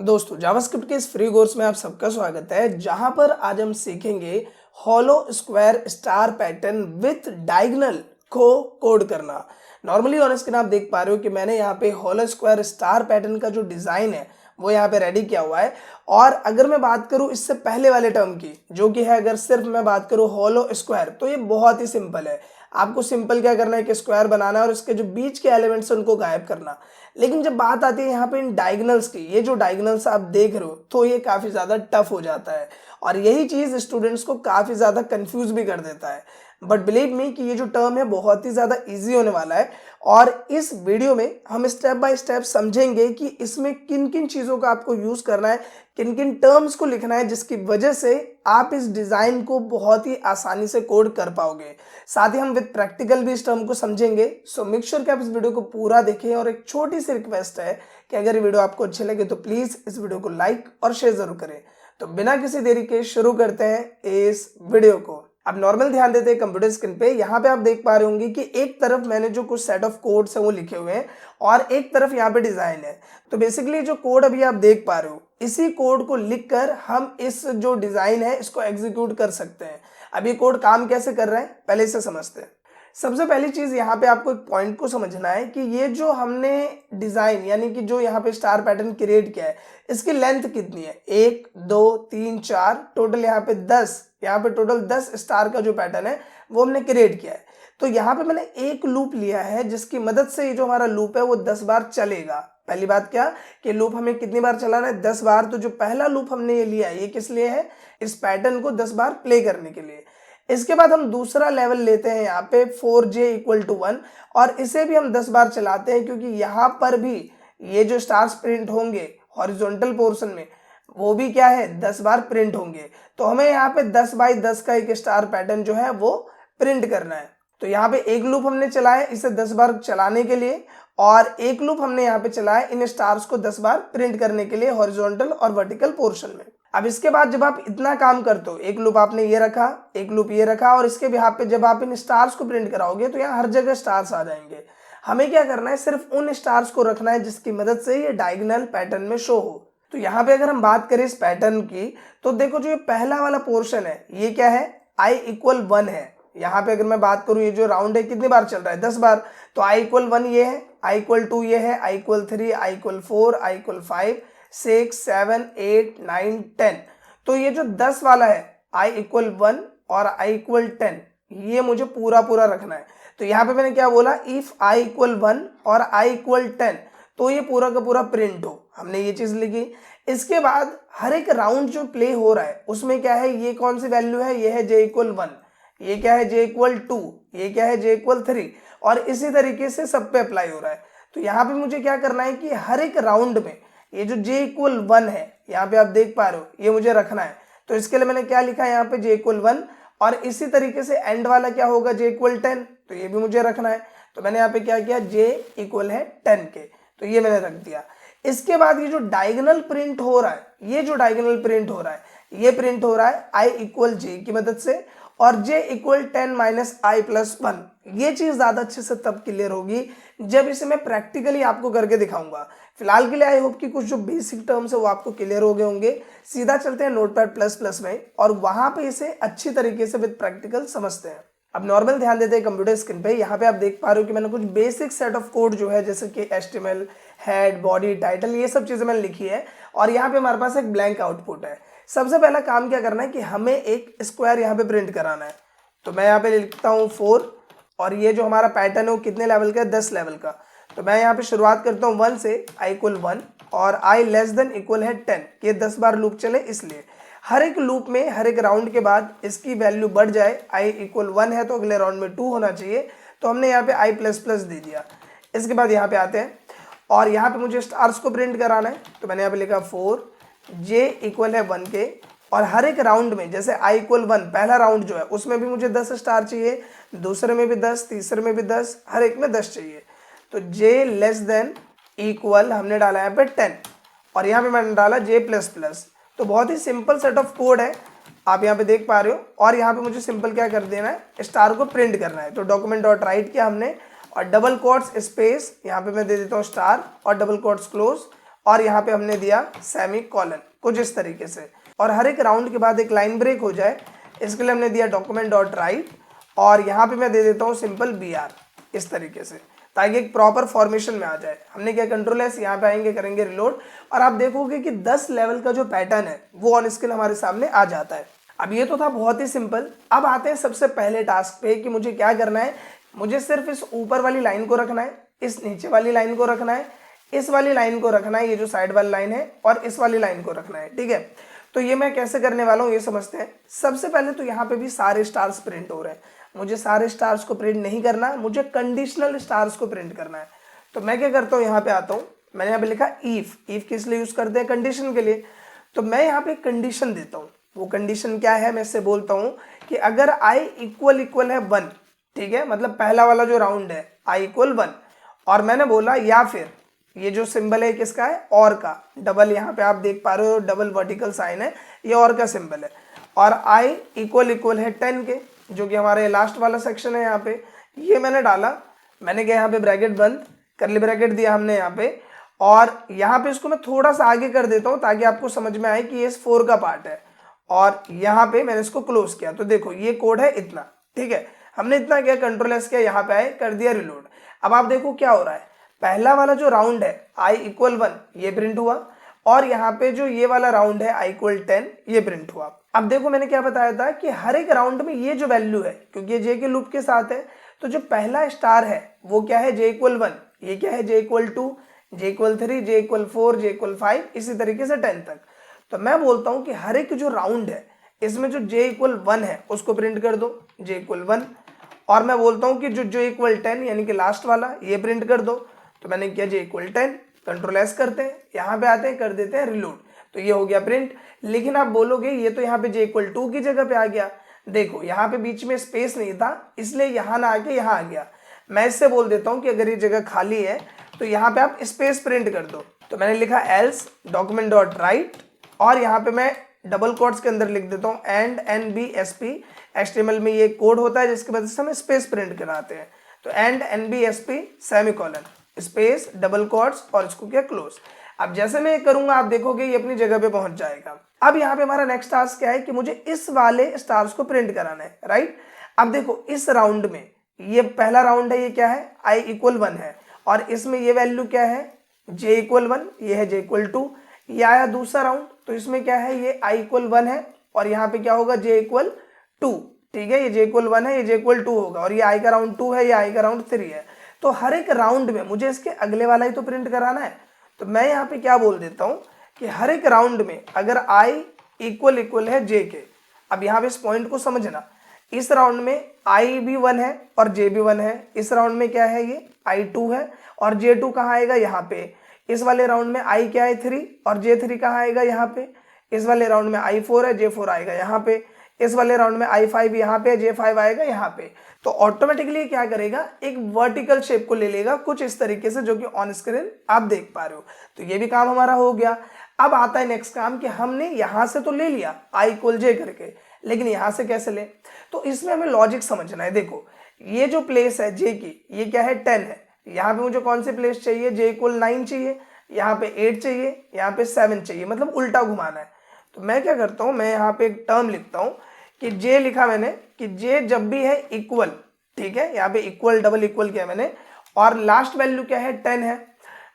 दोस्तों जावास्क्रिप्ट के इस फ्री कोर्स में आप सबका स्वागत है जहां पर आज हम सीखेंगे hollow square star pattern with diagonal को कोड करना। नॉर्मली ऑन स्क्रीन आप देख पा रहे हो कि मैंने यहाँ पे हॉलो स्क्वायर स्टार पैटर्न का जो डिजाइन है वो यहाँ पे रेडी किया हुआ है। और अगर मैं बात करूँ इससे पहले वाले टर्म की जो कि है, अगर सिर्फ मैं बात करूँ हॉलो स्क्वायर, तो ये बहुत ही सिंपल है। आपको सिंपल क्या करना है कि स्क्वायर बनाना है और इसके जो बीच के एलिमेंट्स हैं उनको गायब करना। लेकिन जब बात आती है यहाँ पे इन डायगोनल्स की, ये जो डायगोनल्स आप देख रहे हो तो ये काफ़ी ज़्यादा टफ हो जाता है और यही चीज़ स्टूडेंट्स को काफ़ी ज़्यादा कंफ्यूज भी कर देता है। बट बिलीव मी कि ये जो टर्म है बहुत ही ज़्यादा इजी होने वाला है और इस वीडियो में हम स्टेप बाय स्टेप समझेंगे कि इसमें किन किन चीज़ों का आपको यूज़ करना है, किन किन टर्म्स को लिखना है, जिसकी वजह से आप इस डिज़ाइन को बहुत ही आसानी से कोड कर पाओगे। साथ ही हम विद प्रैक्टिकल भी इस टर्म को समझेंगे। सो मेक श्योर कि आप इस वीडियो को पूरा देखें और एक छोटी सी रिक्वेस्ट है कि अगर ये वीडियो आपको अच्छी लगे तो प्लीज़ इस वीडियो को लाइक और शेयर जरूर करें। तो बिना किसी देरी के शुरू करते हैं इस वीडियो को। अब नॉर्मल ध्यान देते हैं कंप्यूटर स्क्रीन पे। यहाँ पे आप देख पा रहे होंगे कि एक तरफ मैंने जो कुछ सेट ऑफ कोड्स है वो लिखे हुए हैं और एक तरफ यहाँ पे डिजाइन है। तो बेसिकली जो कोड अभी आप देख पा रहे हो इसी कोड को लिखकर हम इस जो डिजाइन है इसको एग्जीक्यूट कर सकते हैं। अब ये कोड काम कैसे कर रहा है पहले इसे समझते हैं। सबसे पहली चीज यहाँ पे आपको एक पॉइंट को समझना है कि ये जो हमने डिजाइन यानी कि जो यहाँ पे स्टार पैटर्न क्रिएट किया है इसकी लेंथ कितनी है, 1 2 3 4 टोटल यहाँ पे 10, यहाँ पे टोटल 10 स्टार का जो पैटर्न है वो हमने क्रिएट किया है। तो यहाँ पे मैंने एक लूप लिया है जिसकी मदद से ये जो हमारा लूप है वो 10 बार चलेगा। पहली बात क्या कि लूप हमें कितनी बार चलाना है, 10 बार। तो जो पहला लूप हमने ये लिया है ये किस लिए है, इस पैटर्न को 10 बार प्ले करने के लिए। इसके बाद हम दूसरा लेवल लेते हैं यहाँ पे 4j = 1 और इसे भी हम 10 बार चलाते हैं क्योंकि यहाँ पर भी ये जो स्टार्स प्रिंट होंगे हॉरिजॉन्टल पोर्शन में वो भी क्या है 10 बार प्रिंट होंगे। तो हमें यहाँ पे 10 बाई 10 का एक स्टार पैटर्न जो है वो प्रिंट करना है। तो यहाँ पे एक लूप हमने चलाया इसे 10 बार चलाने के लिए और एक लूप हमने यहाँ पे चलाया इन स्टार्स को 10 बार प्रिंट करने के लिए हॉरिजॉन्टल और वर्टिकल पोर्शन में। अब इसके बाद जब आप इतना काम करते हो, एक लूप आपने ये रखा, एक लूप ये रखा और इसके बिहाफ पे जब आप इन स्टार्स को प्रिंट कराओगे तो यहाँ हर जगह स्टार्स आ जाएंगे। हमें क्या करना है, सिर्फ उन स्टार्स को रखना है जिसकी मदद से ये डायगोनल पैटर्न में शो हो। तो यहाँ पे अगर हम बात करें इस पैटर्न की तो देखो जो ये पहला वाला पोर्शन है ये क्या है, i = 1 है। यहाँ पे अगर मैं बात करूँ ये जो राउंड है कितनी बार चल रहा है, 10 बार। तो i = 1 ये है, i = 2 ये है, i = 3, i = 4, i = 5, 6, 7, 8, 9, 10। तो ये जो 10 वाला है i = 1 और i = 10 ये मुझे पूरा पूरा रखना है। तो यहाँ पे मैंने क्या बोला, इफ i = 1 और i = 10 तो ये पूरा का पूरा प्रिंट हो, हमने ये चीज लिखी। इसके बाद हर एक राउंड जो प्ले हो रहा है उसमें क्या है, ये कौन सी वैल्यू है, ये है j = 1, ये क्या है j = 2, ये क्या है j = 3 और इसी तरीके से सब पे अप्लाई हो रहा है। तो यहाँ पे मुझे क्या करना है कि हर एक राउंड में ये जो j = 1 है यहाँ पे आप देख पा रहे हो ये मुझे रखना है। तो इसके लिए मैंने क्या लिखा है यहाँ पे j = 1 और इसी तरीके से एंड वाला क्या होगा j = 10, तो ये भी मुझे रखना है। तो मैंने यहाँ पे क्या किया, j = 10 के, तो ये मैंने रख दिया। इसके बाद ये जो डायगोनल प्रिंट हो रहा है, ये जो डायगोनल प्रिंट हो रहा है ये प्रिंट हो रहा है i = j की मदद से और j = 10 - i + 1। ये चीज ज्यादा अच्छे से तब क्लियर होगी जब इसे मैं प्रैक्टिकली आपको करके दिखाऊंगा। फिलहाल के लिए आई होप कि कुछ जो बेसिक टर्म्स है वो आपको क्लियर हो गए होंगे। सीधा चलते हैं नोटपैड++ में और वहां पे इसे अच्छी तरीके से विद प्रैक्टिकल समझते हैं। अब नॉर्मल ध्यान देते हैं कंप्यूटर स्क्रीन पे। यहाँ पे आप देख पा रहे हो कि मैंने कुछ बेसिक सेट ऑफ कोड जो है जैसे कि HTML, हेड, बॉडी, टाइटल, ये सब चीजें मैंने लिखी है और यहाँ पे हमारे पास एक ब्लैंक आउटपुट है। सबसे पहला काम क्या करना है कि हमें एक स्क्वायर यहाँ पे प्रिंट कराना है। तो मैं यहाँ पे लिखता हूँ 4 और ये जो हमारा पैटर्न है वो कितने लेवल का है, 10 लेवल का। तो मैं यहाँ पे शुरुआत करता हूँ 1 से, i = 1 और i <= 10, ये 10 बार लूप चले। इसलिए हर एक लूप में हर एक राउंड के बाद इसकी वैल्यू बढ़ जाए, i = 1 है तो अगले राउंड में 2 होना चाहिए, तो हमने यहाँ पे i++ दे दिया। इसके बाद यहाँ पे आते हैं और यहाँ पे मुझे स्टार्स को प्रिंट कराना है। तो मैंने यहाँ पे लिखा 4, j = 1 के और हर एक राउंड में जैसे i = 1 पहला राउंड जो है उसमें भी मुझे 10 स्टार चाहिए, दूसरे में भी 10, तीसरे में भी 10, हर एक में 10 चाहिए। तो j <= हमने डाला यहाँ पे 10 और यहाँ पे मैंने डाला j++। तो बहुत ही सिंपल सेट ऑफ कोड है, आप यहाँ पे देख पा रहे हो। और यहाँ पे मुझे सिंपल क्या कर देना है, स्टार को प्रिंट करना है। तो document.write किया हमने और डबल कोट्स स्पेस यहाँ पे मैं दे देता हूँ स्टार और डबल कोट्स क्लोज और यहाँ पे हमने दिया सेमी कॉलन, कुछ इस तरीके से। और हर एक राउंड के बाद एक लाइन ब्रेक हो जाए, इसके लिए हमने दिया डॉक्यूमेंट डॉट राइट, और यहाँ पे मैं दे देता हूँ सिंपल BR, इस तरीके से, ताकि एक प्रॉपर फॉर्मेशन में आ जाए। हमने क्या कंट्रोल एस, यहाँ पे आएंगे, करेंगे रिलोड, और आप देखोगे कि 10 लेवल का जो पैटर्न है वो ऑन स्क्रीन हमारे सामने आ जाता है। अब ये तो था बहुत ही सिंपल। अब आते हैं सबसे पहले टास्क पे कि मुझे क्या करना है। मुझे सिर्फ इस ऊपर वाली लाइन को रखना है, इस नीचे वाली लाइन को रखना है, इस वाली लाइन को रखना है, ये जो साइड वाली लाइन है, और इस वाली लाइन को रखना है, ठीक है। तो ये मैं कैसे करने वाला हूँ ये समझते हैं। सबसे पहले तो यहाँ पे भी सारे स्टार्स प्रिंट हो रहे हैं, मुझे सारे स्टार्स को प्रिंट नहीं करना, मुझे कंडीशनल स्टार्स को प्रिंट करना है। तो मैं क्या करता हूँ, यहाँ पे आता हूँ, मैंने यहाँ पे लिखा इफ किस लिए यूज करते हैं, कंडीशन के लिए। तो मैं यहाँ पे कंडीशन देता हूँ। वो कंडीशन क्या है, मैं इससे बोलता हूँ कि अगर i इक्वल है 1, ठीक है, मतलब पहला वाला जो राउंड है i इक्वल 1, और मैंने बोला या फिर ये जो सिंबल है किसका है, और का, डबल, यहाँ पे आप देख पा रहे हो डबल वर्टिकल साइन है, ये और का सिंबल है, और i इक्वल है 10 के, जो कि हमारे लास्ट वाला सेक्शन है। यहाँ पे ये मैंने डाला, मैंने क्या यहाँ पे ब्रैकेट बंद, करली ब्रैकेट दिया हमने यहाँ पे, और यहाँ पे इसको मैं थोड़ा सा आगे कर देता हूँ ताकि आपको समझ में आए कि ये इस 4 का पार्ट है, और यहाँ पे मैंने इसको क्लोज किया। तो देखो ये कोड है इतना, ठीक है, हमने इतना किया, कंट्रोल एस किया, यहाँ पे आए, कर दिया रिलोड। अब आप देखो क्या हो रहा है, पहला वाला जो राउंड है i इक्वल 1 ये प्रिंट हुआ, और यहाँ पे जो ये वाला राउंड है i इक्वल 10 ये प्रिंट हुआ। अब देखो मैंने क्या बताया था कि हर एक राउंड में ये जो वैल्यू है, क्योंकि ये जे के लूप के साथ है, तो जो पहला स्टार है वो क्या है, j इक्वल 1, ये क्या है, j equal 2, j equal 3, j equal 4, j equal 5, इसी तरीके से 10 तक। तो मैं बोलता हूँ कि हर एक जो राउंड है इसमें जो j इक्वल 1 है उसको प्रिंट कर दो, j इक्वल 1, और मैं बोलता हूँ कि जो j इक्वल 10 यानी कि लास्ट वाला ये प्रिंट कर दो। तो मैंने किया j इक्वल 10, कंट्रोल एस करते हैं, यहाँ पे आते हैं, कर देते हैं रिलोड, तो ये हो गया प्रिंट। लेकिन आप बोलोगे ये तो यहाँ पे j इक्वल 2 की जगह पे आ गया, देखो यहाँ पे बीच में स्पेस नहीं था, इसलिए यहाँ ना आके यहाँ आ गया। मैं इससे बोल देता हूँ कि अगर ये जगह खाली है तो यहाँ पे आप स्पेस प्रिंट कर दो। तो मैंने लिखा एल्स डॉक्यूमेंट डॉट राइट, और यहाँ पे मैं डबल कोट्स के अंदर लिख देता हूँ एंड NBSP। HTML में ये कोड होता है जिसकी वजह से हम स्पेस प्रिंट कराते हैं। तो and NBSP semi colon space double quotes, और इसको क्या, क्लोज। अब जैसे मैं ये करूंगा आप देखोगे ये अपनी जगह पे पहुंच जाएगा। अब यहाँ पे हमारा नेक्स्ट टास्क क्या है कि मुझे इस वाले स्टार्स को प्रिंट कराना है, राइट। अब देखो इस राउंड में ये पहला राउंड है, ये क्या है, i इक्वल 1 है, और इसमें ये वैल्यू क्या है, j इक्वल 1, ये है j इक्वल 2। ये आया दूसरा राउंड, तो इसमें क्या है, ये i इक्वल 1 है, और यहाँ पे क्या होगा, j इक्वल 2, ठीक है, ये j इक्वल 1 है, ये j इक्वल 2 होगा, और ये i का राउंड 2 है, ये i का राउंड 3 है। तो हर एक राउंड में मुझे इसके अगले वाला ही तो प्रिंट कराना है। तो मैं यहाँ पे क्या बोल देता हूँ कि हर एक राउंड में अगर i इक्वल है j के, अब यहाँ पे इस पॉइंट को समझना, इस राउंड में i भी 1 है और j भी 1 है, इस राउंड में क्या है, ये i2 है, और j2 कहाँ आएगा, यहाँ पे। इस वाले राउंड में i क्या है, 3, और j3 कहाँ आएगा, यहाँ पे। इस वाले राउंड में i4 है, j4 आएगा यहाँ पे। इस वाले राउंड में i5 यहाँ पे, j5 आएगा यहाँ पे। तो ऑटोमेटिकली क्या करेगा, एक वर्टिकल शेप को ले लेगा कुछ इस तरीके से, जो कि ऑन स्क्रीन आप देख पा रहे हो। तो ये भी काम हमारा हो गया। अब आता है नेक्स्ट काम कि हमने यहाँ से तो ले लिया i इक्वल j करके, लेकिन यहाँ से कैसे ले। तो इसमें हमें लॉजिक समझना है। देखो ये जो प्लेस है j की, ये क्या है, 10 है, यहाँ पे मुझे कौन सी प्लेस चाहिए, j इक्वल 9 चाहिए, यहाँ पे 8 चाहिए, यहाँ पे 7 चाहिए, मतलब उल्टा घुमाना है। तो मैं क्या करता हूँ, मैं यहाँ पे एक टर्म लिखता हूँ कि j लिखा मैंने कि j जब भी है इक्वल, ठीक है, यहाँ पे इक्वल डबल इक्वल किया मैंने, और लास्ट वैल्यू क्या है, 10 है।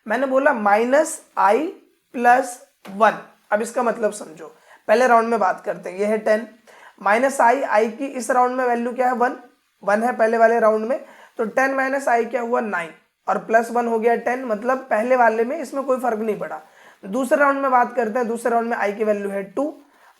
मैंने बोला -i + 1। अब इसका मतलब समझो, पहले राउंड में बात करते हैं, ये है 10, -i की इस राउंड में वैल्यू क्या है, 1 है पहले वाले राउंड में, तो 10 - i क्या हुआ, 9, और +1 हो गया 10, मतलब पहले वाले में इसमें कोई फर्क नहीं पड़ा। दूसरे राउंड में बात करते हैं, दूसरे राउंड में i की वैल्यू है 2,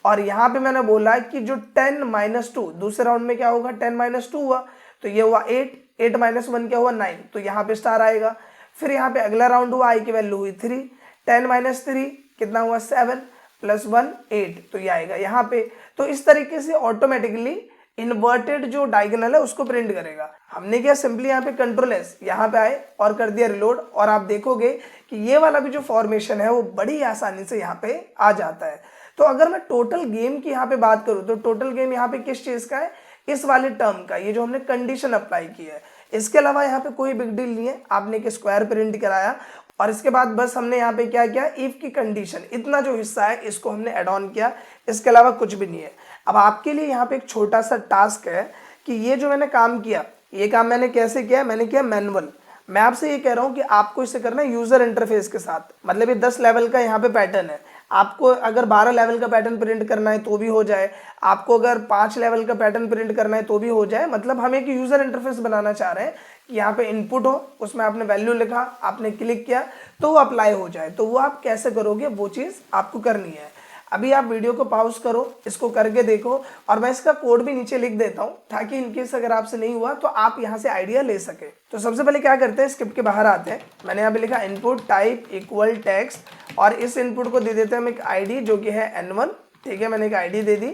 और यहाँ पे मैंने बोला कि जो 10 - 2 दूसरे राउंड में क्या होगा, 10 - 2 हुआ, तो ये हुआ 8, 8 - 1 क्या हुआ, 9, तो यहाँ पे स्टार आएगा। फिर यहाँ पे अगला राउंड हुआ, i की वैल्यू हुई 3, 10 - 3 कितना हुआ, 7, +1 8, तो ये आएगा यहाँ पे। तो इस तरीके से ऑटोमेटिकली इन्वर्टेड जो डायगोनल है उसको प्रिंट करेगा। हमने क्या, सिंपली यहाँ पे कंट्रोल एस, यहाँ पे आए और कर दिया रिलोड, और आप देखोगे कि ये वाला भी जो फॉर्मेशन है वो बड़ी आसानी से यहाँ पे आ जाता है। तो अगर मैं टोटल गेम की यहाँ पे बात करूँ तो टोटल गेम यहाँ पे किस चीज़ का है, इस वाले टर्म का, ये जो हमने कंडीशन अप्लाई की है। इसके अलावा यहाँ पे कोई बिग डील नहीं है, आपने एक स्क्वायर प्रिंट कराया और इसके बाद बस हमने यहाँ पे क्या किया, इफ की कंडीशन, इतना जो हिस्सा है इसको हमने ऐड ऑन किया, इसके अलावा कुछ भी नहीं है। अब आपके लिए यहाँ पे एक छोटा सा टास्क है कि ये जो मैंने काम किया, ये काम मैंने कैसे किया, मैंने किया मैनुअल। मैं आपसे ये कह रहा हूँ कि आपको इसे करना है यूजर इंटरफेस के साथ। मतलब ये 10 लेवल का यहाँ पे पैटर्न है, आपको अगर 12 लेवल का पैटर्न प्रिंट करना है तो भी हो जाए, आपको अगर 5 लेवल का पैटर्न प्रिंट करना है तो भी हो जाए। मतलब हम एक यूजर इंटरफेस बनाना चाह रहे हैं कि यहाँ पे इनपुट हो, उसमें आपने वैल्यू लिखा, आपने क्लिक किया तो वो अप्लाई हो जाए। तो वो आप कैसे करोगे, वो चीज़ आपको करनी है। अभी आप वीडियो को पॉज करो, इसको करके देखो, और मैं इसका कोड भी नीचे लिख देता हूँ ताकि इनकेस अगर आपसे नहीं हुआ तो आप यहाँ से आइडिया ले सके। तो सबसे पहले क्या करते हैं, स्क्रिप्ट के बाहर आते हैं। मैंने यहाँ पे लिखा इनपुट टाइप इक्वल टेक्स्ट, और इस इनपुट को दे देते हैं हम एक आईडी जो कि है N1। ठीक है, मैंने एक आईडी दे दी,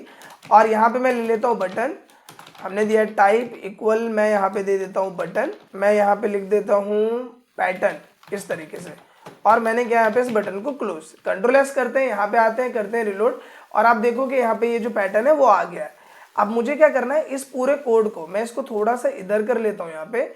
और यहाँ पे मैं ले लेता हूँ बटन। हमने दिया टाइप इक्वल, मैं यहाँ पे दे देता हूँ बटन, मैं यहाँ पे लिख देता हूँ पैटर्न, इस तरीके से। और मैंने क्या यहाँ पे इस बटन को क्लोज, कंट्रोल एस करते हैं, यहाँ पे आते हैं, करते हैं रिलोड, और आप देखो कि यहाँ पे ये जो पैटर्न है वो आ गया है। अब मुझे क्या करना है, इस पूरे कोड को मैं इसको थोड़ा सा इधर कर लेता हूँ यहाँ पे,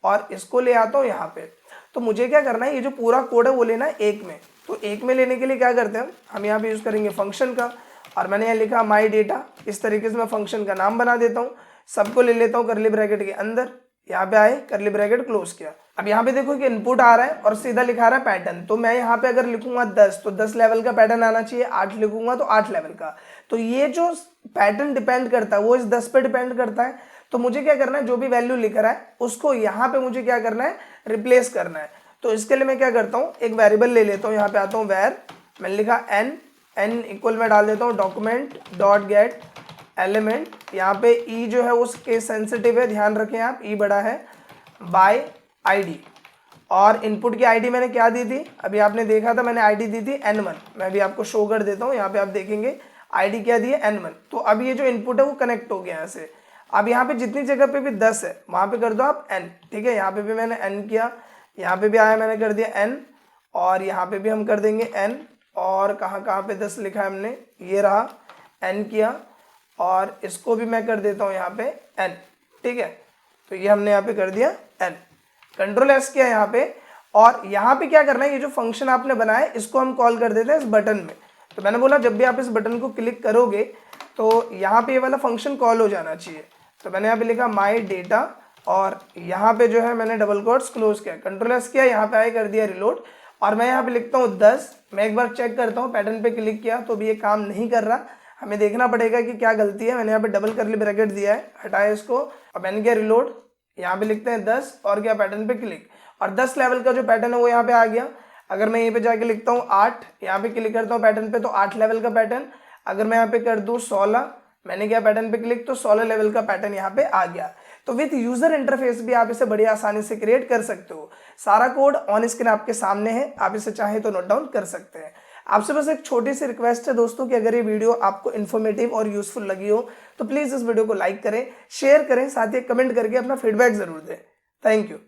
और इसको ले आता हूँ यहाँ पे। तो मुझे क्या करना है, ये जो पूरा कोड है वो लेना है एक में। तो एक में लेने के लिए क्या करते हैं हम यहाँ पे यूज़ करेंगे फंक्शन का, और मैंने यहाँ लिखा माई डेटा, इस तरीके से मैं फंक्शन का नाम बना देता हूँ। सबको ले लेता हूँ करली ब्रैकेट के अंदर, यहाँ पे आए, करली ब्रैकेट क्लोज किया। अब यहाँ पे देखो कि इनपुट आ रहा है और सीधा लिखा रहा है पैटर्न। तो मैं यहाँ पे अगर लिखूंगा 10 तो 10 लेवल का पैटर्न आना चाहिए, 8 लिखूंगा तो 8 लेवल का। तो ये जो पैटर्न डिपेंड करता है वो इस 10 पे डिपेंड करता है। तो मुझे क्या करना है, जो भी वैल्यू लिख रहा है उसको यहाँ पे मुझे क्या करना है, रिप्लेस करना है। तो इसके लिए मैं क्या करता हूँ, एक वेरिएबल ले लेता हूँ, यहाँ पे आता हूँ वेर, मैंने लिखा n इक्वल में डाल देता हूँ डॉक्यूमेंट डॉट गेट एलिमेंट। यहाँ पे ई जो है उसके सेंसिटिव है, ध्यान रखें आप, ई बड़ा है, बाय आईडी। और इनपुट की आईडी मैंने क्या दी थी, अभी आपने देखा था मैंने आईडी दी थी N1। मैं भी आपको शो कर देता हूँ, यहाँ पे आप देखेंगे आईडी क्या दी है N1। तो अब ये जो इनपुट है वो कनेक्ट हो गया यहाँ से। अब यहाँ पे जितनी जगह पे भी 10 है वहाँ पे कर दो आप N। ठीक है, यहाँ पे भी मैंने N किया, यहाँ पे भी आया मैंने कर दिया N, और यहाँ पे भी हम कर देंगे N। और कहाँ कहाँ पे 10 लिखा है हमने, ये रहा, N किया, और इसको भी मैं कर देता हूँ यहाँ पे N। ठीक है, तो ये हमने यहाँ पे कर दिया N, कंट्रोल एस किया यहाँ पे। और यहाँ पे क्या करना है, ये जो फंक्शन आपने बनाया इसको हम कॉल कर देते हैं इस बटन में। तो मैंने बोला जब भी आप इस बटन को क्लिक करोगे तो यहाँ पे ये वाला फंक्शन कॉल हो जाना चाहिए। तो मैंने यहाँ पे लिखा माई डेटा, और यहाँ पे जो है मैंने डबल कोट्स क्लोज किया, कंट्रोल एस किया, यहाँ पे आए कर दिया रिलोड, और मैं यहाँ पे लिखता हूँ 10। मैं एक बार चेक करता हूँ, पैटर्न पे क्लिक किया तो भी ये काम नहीं कर रहा, हमें देखना पड़ेगा कि क्या गलती है। मैंने यहाँ पे डबल करली ब्रैकेट दिया है, हटाया इसको, और मैंने किया रिलोड, यहाँ पे लिखते हैं 10, और क्या पैटर्न पे क्लिक, और 10 लेवल का जो पैटर्न है वो यहाँ पे आ गया। अगर मैं यहीं पे जाके लिखता हूँ 8, यहाँ पे क्लिक करता हूँ पैटर्न पे तो 8 लेवल का पैटर्न। अगर मैं यहाँ पे कर दूँ 16, मैंने किया पैटर्न पे क्लिक तो 16 लेवल का पैटर्न यहाँ पे आ गया। तो विथ यूजर इंटरफेस भी आप इसे बड़ी आसानी से क्रिएट कर सकते हो। सारा कोड ऑन स्क्रीन आपके सामने है, आप इसे चाहें तो नोट डाउन कर सकते हैं। आपसे बस एक छोटी सी रिक्वेस्ट है दोस्तों कि अगर ये वीडियो आपको इन्फॉर्मेटिव और यूजफुल लगी हो तो प्लीज़ इस वीडियो को लाइक करें, शेयर करें, साथ ही कमेंट करके अपना फीडबैक जरूर दें। Thank you.